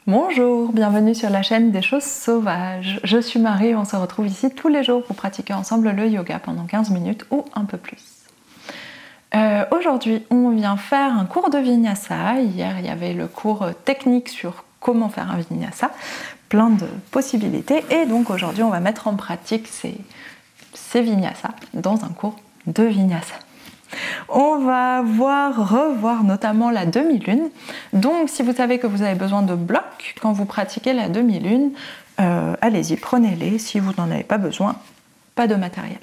Bonjour, bienvenue sur la chaîne des choses sauvages. Je suis Marie, on se retrouve ici tous les jours pour pratiquer ensemble le yoga pendant 15 minutes ou un peu plus. Aujourd'hui, on vient faire un cours de Vinyasa. Hier, il y avait le cours technique sur comment faire un Vinyasa, plein de possibilités. Et donc aujourd'hui, on va mettre en pratique ces Vinyasa dans un cours de Vinyasa. On va revoir notamment la demi-lune. Donc si vous savez que vous avez besoin de blocs quand vous pratiquez la demi-lune, allez-y, prenez-les. Si vous n'en avez pas besoin, pas de matériel.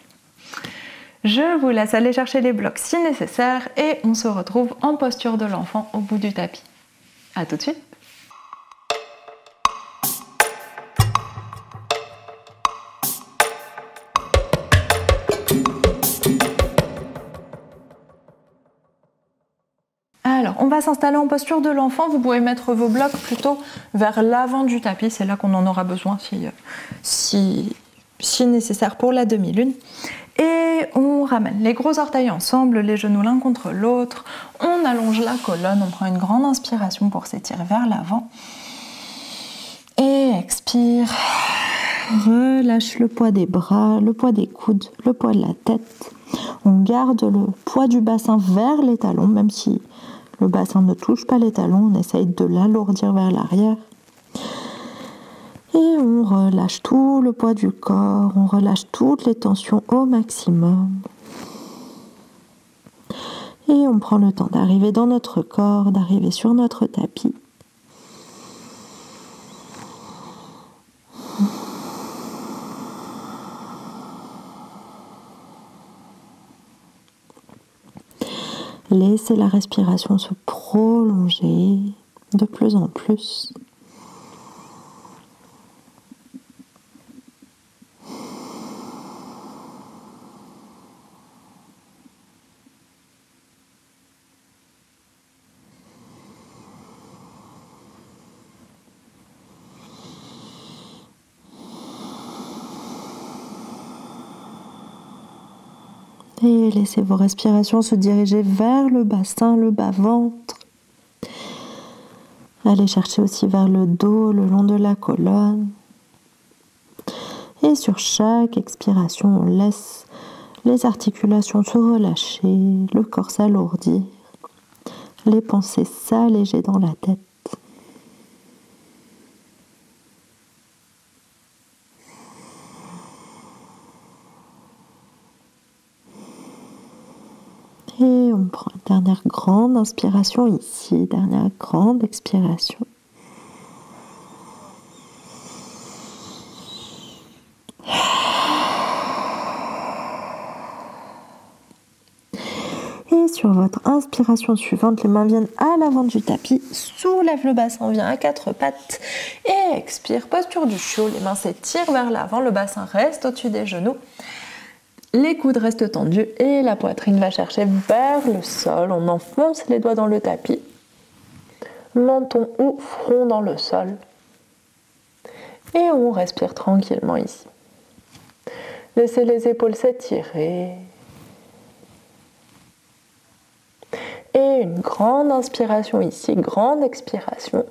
Je vous laisse aller chercher les blocs si nécessaire et on se retrouve en posture de l'enfant au bout du tapis. A tout de suite. Alors, on va s'installer en posture de l'enfant. Vous pouvez mettre vos blocs plutôt vers l'avant du tapis. C'est là qu'on en aura besoin si nécessaire pour la demi-lune. Et on ramène les gros orteils ensemble, les genoux l'un contre l'autre. On allonge la colonne. On prend une grande inspiration pour s'étirer vers l'avant. Et expire. Relâche le poids des bras, le poids des coudes, le poids de la tête. On garde le poids du bassin vers les talons, même si le bassin ne touche pas les talons, on essaye de l'alourdir vers l'arrière. Et on relâche tout le poids du corps, on relâche toutes les tensions au maximum. Et on prend le temps d'arriver dans notre corps, d'arriver sur notre tapis. Laissez la respiration se prolonger de plus en plus. Et laissez vos respirations se diriger vers le bassin, le bas-ventre. Allez chercher aussi vers le dos, le long de la colonne. Et sur chaque expiration, on laisse les articulations se relâcher, le corps s'alourdir, les pensées s'alléger dans la tête. Et on prend une dernière grande inspiration ici, dernière grande expiration. Et sur votre inspiration suivante, les mains viennent à l'avant du tapis, soulève le bassin, vient à quatre pattes et expire, posture du chiot, les mains s'étirent vers l'avant, le bassin reste au-dessus des genoux. Les coudes restent tendus et la poitrine va chercher vers le sol. On enfonce les doigts dans le tapis. Menton ou front dans le sol. Et on respire tranquillement ici. Laissez les épaules s'étirer. Et une grande inspiration ici, grande expiration.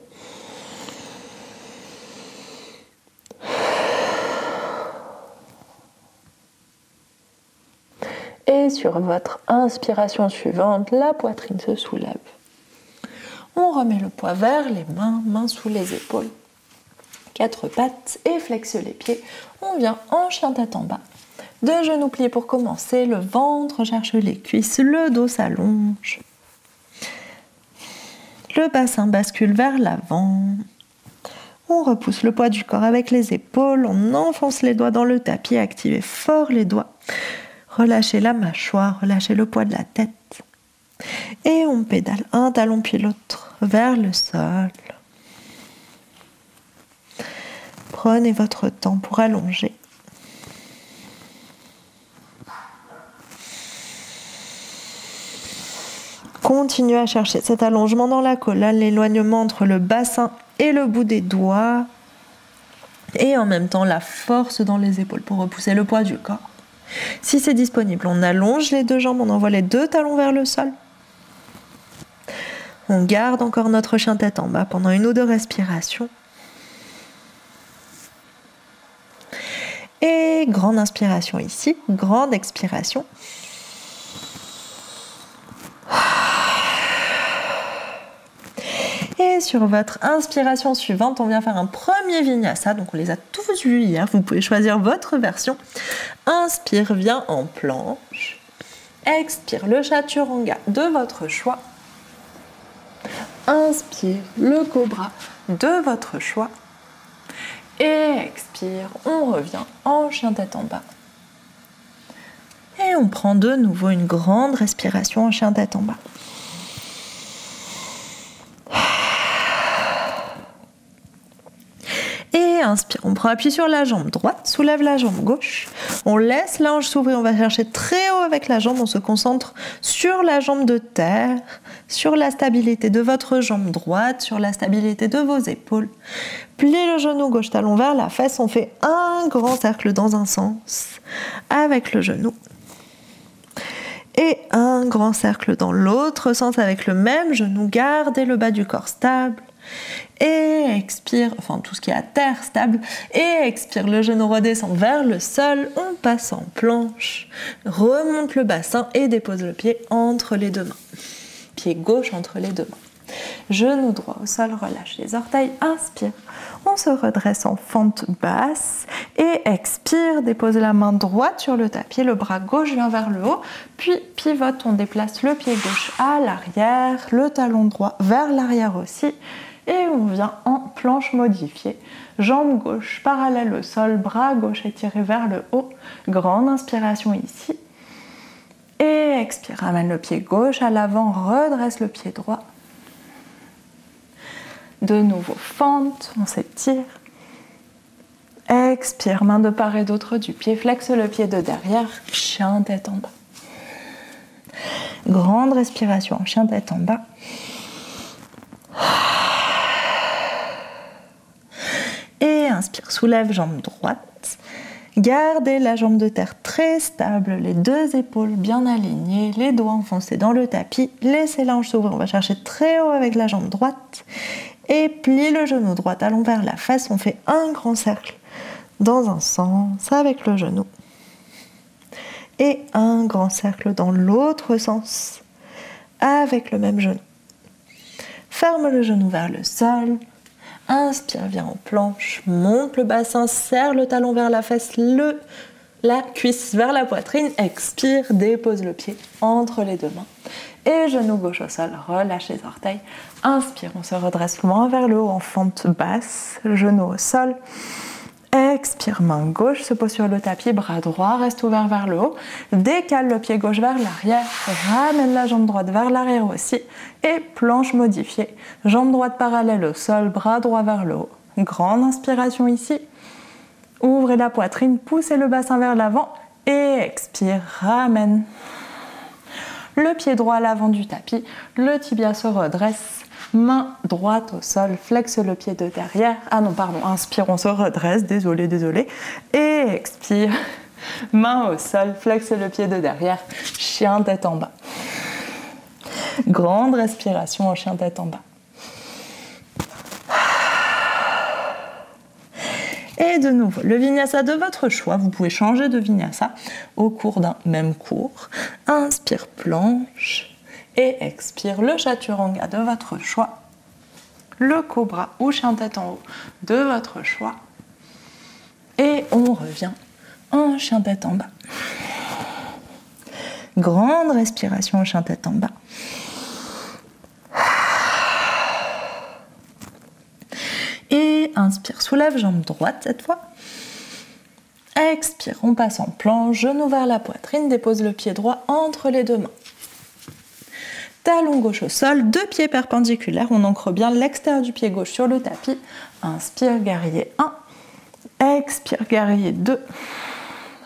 Et sur votre inspiration suivante, la poitrine se soulève. On remet le poids vers les mains, mains sous les épaules. Quatre pattes et flexe les pieds. On vient en chien tête en bas. Deux genoux pliés pour commencer, le ventre cherche les cuisses, le dos s'allonge. Le bassin bascule vers l'avant. On repousse le poids du corps avec les épaules, on enfonce les doigts dans le tapis, activez fort les doigts. Relâchez la mâchoire, relâchez le poids de la tête. Et on pédale un talon puis l'autre vers le sol. Prenez votre temps pour allonger. Continuez à chercher cet allongement dans la colonne, l'éloignement entre le bassin et le bout des doigts. Et en même temps, la force dans les épaules pour repousser le poids du corps. Si c'est disponible, on allonge les deux jambes, on envoie les deux talons vers le sol. On garde encore notre chien tête en bas pendant 1 ou 2 respirations. Et grande inspiration ici, grande expiration. Et sur votre inspiration suivante, on vient faire un premier vinyasa. Donc on les a tous vus hier, vous pouvez choisir votre version. Inspire, viens en planche. Expire le chaturanga de votre choix. Inspire le cobra de votre choix. Et expire, on revient en chien tête en bas. Et on prend de nouveau une grande respiration en chien tête en bas. Et inspire, on prend appui sur la jambe droite, soulève la jambe gauche. On laisse la hanche s'ouvrir, on va chercher très haut avec la jambe, on se concentre sur la jambe de terre, sur la stabilité de votre jambe droite, sur la stabilité de vos épaules. Plie le genou gauche, talon vers la fesse, on fait un grand cercle dans un sens avec le genou. Et un grand cercle dans l'autre sens avec le même genou, gardez le bas du corps stable. Et expire, enfin tout ce qui est à terre stable, et expire, le genou redescend vers le sol, on passe en planche, remonte le bassin et dépose le pied entre les deux mains. Pied gauche entre les deux mains. Genou droit au sol, relâche les orteils, inspire, on se redresse en fente basse et expire, dépose la main droite sur le tapis, le bras gauche vient vers le haut, puis pivote, on déplace le pied gauche à l'arrière, le talon droit vers l'arrière aussi. Et on vient en planche modifiée. Jambe gauche parallèle au sol, bras gauche étiré vers le haut. Grande inspiration ici. Et expire, ramène le pied gauche à l'avant, redresse le pied droit. De nouveau, fente, on s'étire. Expire, main de part et d'autre du pied, flexe le pied de derrière, chien tête en bas. Grande respiration, chien tête en bas. Et inspire, soulève jambe droite. Gardez la jambe de terre très stable, les deux épaules bien alignées, les doigts enfoncés dans le tapis. Laissez la hanche s'ouvrir, on va chercher très haut avec la jambe droite. Et plie le genou droit, talon vers la face. On fait un grand cercle dans un sens avec le genou. Et un grand cercle dans l'autre sens avec le même genou. Ferme le genou vers le sol. Inspire, viens en planche, monte le bassin, serre le talon vers la fesse, la cuisse vers la poitrine, expire, dépose le pied entre les deux mains. Et genou gauche au sol, relâche les orteils. Inspire, on se redresse loin vers le haut en fente basse, genou au sol. Expire, main gauche se pose sur le tapis, bras droit reste ouvert vers le haut. Décale le pied gauche vers l'arrière, ramène la jambe droite vers l'arrière aussi. Et planche modifiée, jambe droite parallèle au sol, bras droit vers le haut. Grande inspiration ici. Ouvrez la poitrine, poussez le bassin vers l'avant et expire, ramène. Le pied droit à l'avant du tapis, le tibia se redresse. Main droite au sol, flexe le pied de derrière. Ah non, pardon, inspire, on se redresse, désolé. Et expire, main au sol, flexe le pied de derrière, chien tête en bas. Grande respiration en chien tête en bas. Et de nouveau, le vinyasa de votre choix, vous pouvez changer de vinyasa au cours d'un même cours. Inspire, planche. Et expire, le chaturanga de votre choix, le cobra ou chien tête en haut de votre choix. Et on revient en chien tête en bas. Grande respiration en chien tête en bas. Et inspire, soulève jambe droite cette fois. Expire, on passe en planche, genou vers la poitrine, dépose le pied droit entre les deux mains. Talon gauche au sol, deux pieds perpendiculaires, on ancre bien l'extérieur du pied gauche sur le tapis. Inspire, guerrier 1. Expire, guerrier 2.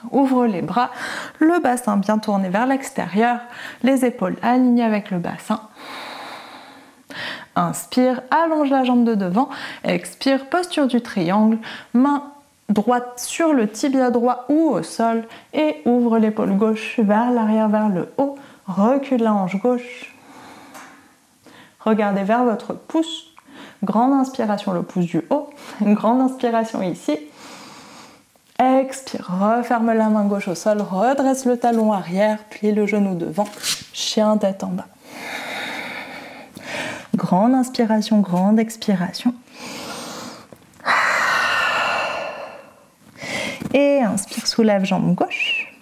Ouvre les bras, le bassin bien tourné vers l'extérieur, les épaules alignées avec le bassin. Inspire, allonge la jambe de devant. Expire, posture du triangle, main droite sur le tibia droit ou au sol et ouvre l'épaule gauche vers l'arrière, vers le haut. Recule la hanche gauche. Regardez vers votre pouce. Grande inspiration, le pouce du haut. Une grande inspiration ici. Expire, referme la main gauche au sol, redresse le talon arrière, plie le genou devant, chien tête en bas. Grande inspiration, grande expiration. Et inspire, soulève jambe gauche.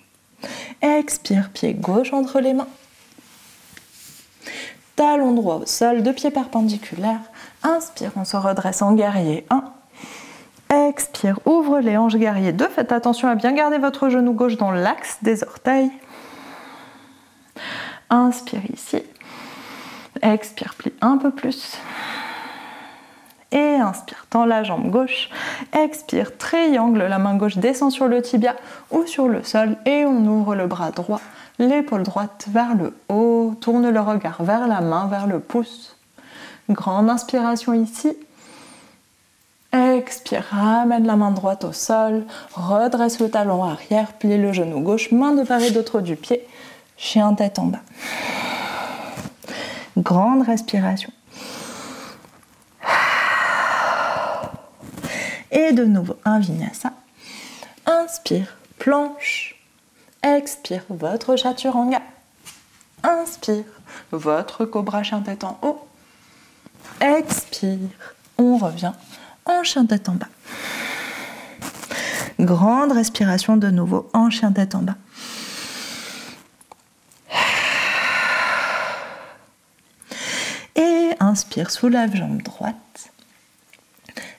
Expire, pied gauche entre les mains. Talon droit au sol, deux pieds perpendiculaires. Inspire, on se redresse en guerrier 1. Expire, ouvre les hanches, guerrier 2. Faites attention à bien garder votre genou gauche dans l'axe des orteils. Inspire ici. Expire, plie un peu plus. Et inspire, tends la jambe gauche. Expire, triangle, la main gauche descend sur le tibia ou sur le sol. Et on ouvre le bras droit, l'épaule droite vers le haut. Tourne le regard vers la main, vers le pouce. Grande inspiration ici. Expire, ramène la main droite au sol, redresse le talon arrière, plie le genou gauche, main de part et d'autre du pied, chien tête en bas. Grande respiration. Et de nouveau, un vinyasa. Inspire, planche. Expire, votre chaturanga. Inspire, votre cobra chien tête en haut. Expire, on revient en chien tête en bas. Grande respiration de nouveau en chien tête en bas. Et inspire, soulève jambe droite.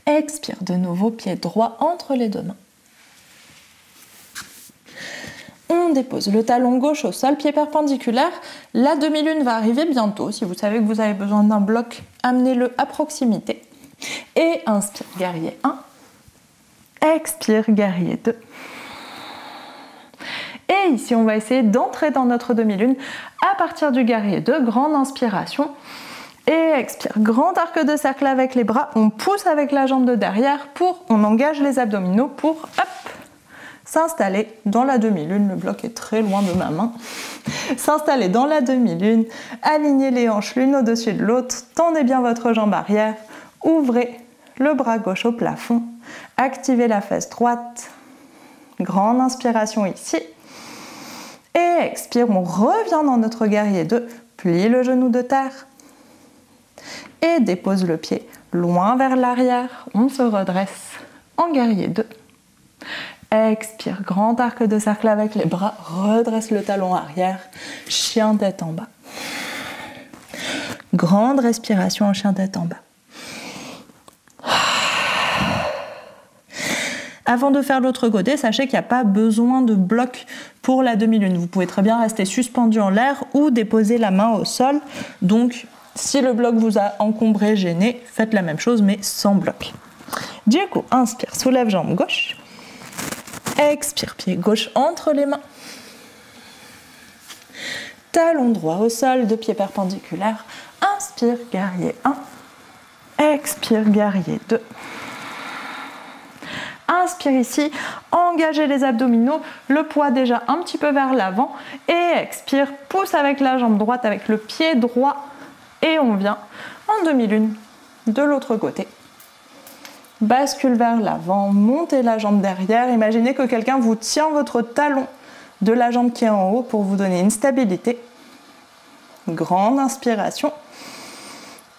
Expire de nouveau, pied droit entre les deux mains. On dépose le talon gauche au sol, pied perpendiculaire. La demi-lune va arriver bientôt. Si vous savez que vous avez besoin d'un bloc, amenez-le à proximité. Et inspire, guerrier 1. Expire, guerrier 2. Et ici, on va essayer d'entrer dans notre demi-lune à partir du guerrier 2. Grande inspiration. Et expire, grand arc de cercle avec les bras. On pousse avec la jambe de derrière on engage les abdominaux pour, hop, s'installer dans la demi-lune. Le bloc est très loin de ma main. S'installer dans la demi-lune. Alignez les hanches l'une au-dessus de l'autre. Tendez bien votre jambe arrière. Ouvrez le bras gauche au plafond. Activez la fesse droite. Grande inspiration ici. Et expire, on revient dans notre guerrier 2. Plie le genou de terre. Et dépose le pied loin vers l'arrière. On se redresse en guerrier 2. Expire, grand arc de cercle avec les bras. Redresse le talon arrière. Chien tête en bas. Grande respiration en chien tête en bas. Avant de faire l'autre côté, sachez qu'il n'y a pas besoin de bloc pour la demi-lune. Vous pouvez très bien rester suspendu en l'air ou déposer la main au sol. Donc, si le bloc vous a encombré, gêné, faites la même chose mais sans bloc. Du coup, inspire, soulève jambe gauche. Expire, pied gauche entre les mains. Talon droit au sol, deux pieds perpendiculaires. Inspire, guerrier 1. Expire, guerrier 2. Inspire ici, engagez les abdominaux, le poids déjà un petit peu vers l'avant. Et expire, pousse avec la jambe droite, avec le pied droit. Et on vient en demi-lune de l'autre côté. Bascule vers l'avant, montez la jambe derrière. Imaginez que quelqu'un vous tient votre talon de la jambe qui est en haut pour vous donner une stabilité. Grande inspiration.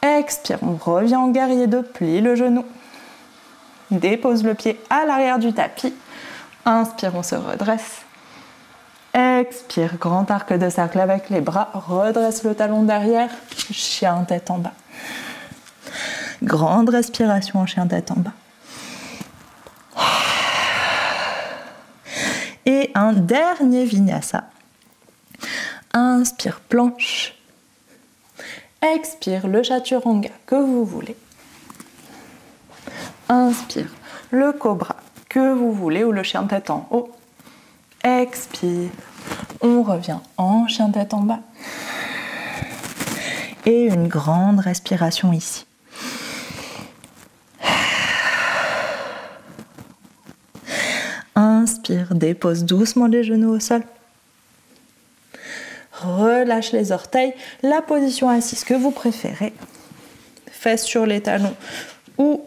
Expire, on revient en guerrier 2, plie le genou. Dépose le pied à l'arrière du tapis. Inspire, on se redresse. Expire, grand arc de cercle avec les bras. Redresse le talon derrière. Chien tête en bas. Grande respiration en chien tête en bas. Et un dernier vinyasa. Inspire, planche. Expire, le chaturanga que vous voulez. Inspire, le cobra que vous voulez ou le chien tête en haut. Expire, on revient en chien tête en bas. Et une grande respiration ici. Inspire, dépose doucement les genoux au sol. Relâche les orteils, la position assise que vous préférez. fesses sur les talons ou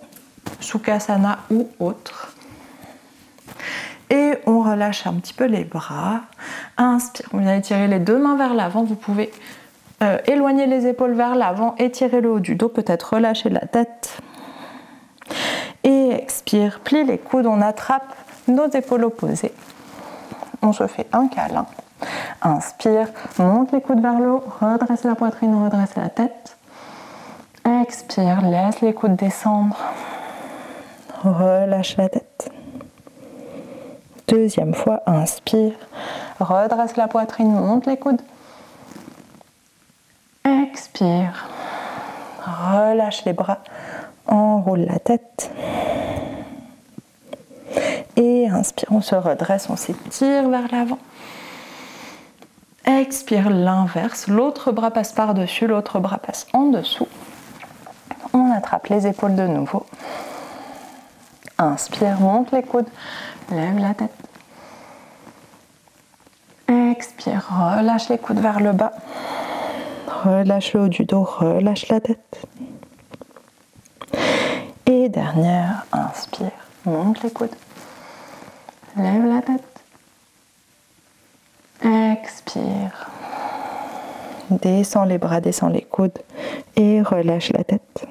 Sukhasana ou autre. Et on relâche un petit peu les bras. Inspire, vous allez tirer les deux mains vers l'avant. Vous pouvez éloigner les épaules vers l'avant, étirer le haut du dos, peut-être relâcher la tête. Et expire, plie les coudes, on attrape nos épaules opposées. On se fait un câlin. Inspire, monte les coudes vers le haut, redresse la poitrine, redresse la tête. Expire, laisse les coudes descendre. Relâche la tête. Deuxième fois, inspire, redresse la poitrine, monte les coudes. Expire, relâche les bras, enroule la tête. Et inspire, on se redresse, on s'étire vers l'avant. Expire, l'inverse, l'autre bras passe par-dessus, l'autre bras passe en dessous. On attrape les épaules de nouveau. Inspire, monte les coudes, lève la tête. Expire, relâche les coudes vers le bas. Relâche le haut du dos, relâche la tête. Et dernière, inspire, monte les coudes. Lève la tête. Expire. Descends les bras, descends les coudes et relâche la tête.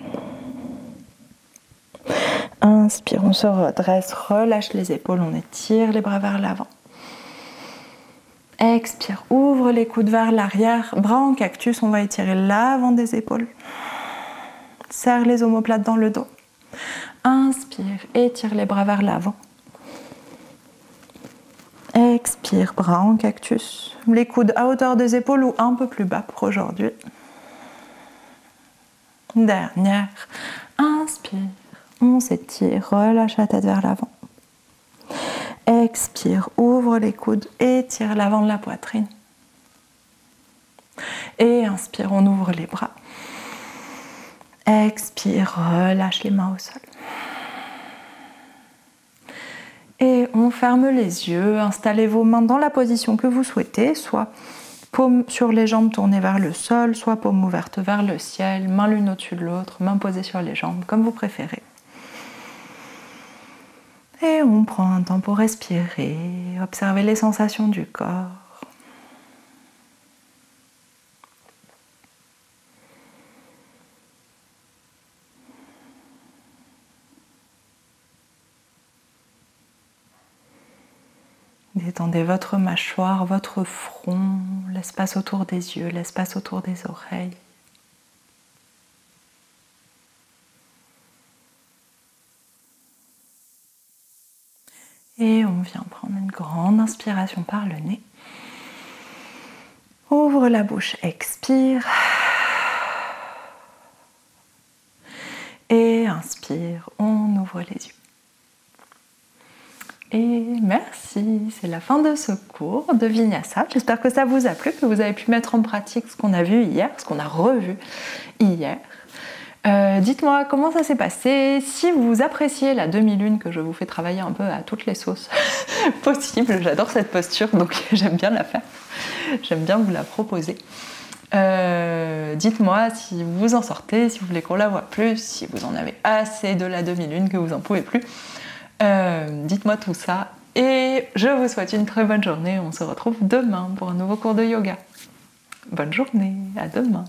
Inspire, on se redresse, relâche les épaules, on étire les bras vers l'avant. Expire, ouvre les coudes vers l'arrière, bras en cactus, on va étirer l'avant des épaules. Serre les omoplates dans le dos. Inspire, étire les bras vers l'avant. Expire, bras en cactus. Les coudes à hauteur des épaules ou un peu plus bas pour aujourd'hui. Dernière. Inspire, on s'étire, relâche la tête vers l'avant. Expire, ouvre les coudes, étire l'avant de la poitrine. Et inspire, on ouvre les bras. Expire, relâche les mains au sol. Et on ferme les yeux, installez vos mains dans la position que vous souhaitez, soit paume sur les jambes tournées vers le sol, soit paume ouverte vers le ciel, main l'une au-dessus de l'autre, main posée sur les jambes, comme vous préférez. Et on prend un temps pour respirer, observer les sensations du corps. Détendez votre mâchoire, votre front, l'espace autour des yeux, l'espace autour des oreilles. Et on vient prendre une grande inspiration par le nez. Ouvre la bouche, expire. Et inspire, on ouvre les yeux. Et merci, c'est la fin de ce cours de Vinyasa. J'espère que ça vous a plu, que vous avez pu mettre en pratique ce qu'on a vu hier, ce qu'on a revu hier. Dites-moi comment ça s'est passé, si vous appréciez la demi-lune, que je vous fais travailler un peu à toutes les sauces possibles. J'adore cette posture, donc j'aime bien la faire. J'aime bien vous la proposer. Dites-moi si vous en sortez, si vous voulez qu'on la voit plus, si vous en avez assez de la demi-lune, que vous en pouvez plus. Dites-moi tout ça et je vous souhaite une très bonne journée. On se retrouve demain pour un nouveau cours de yoga. Bonne journée, à demain.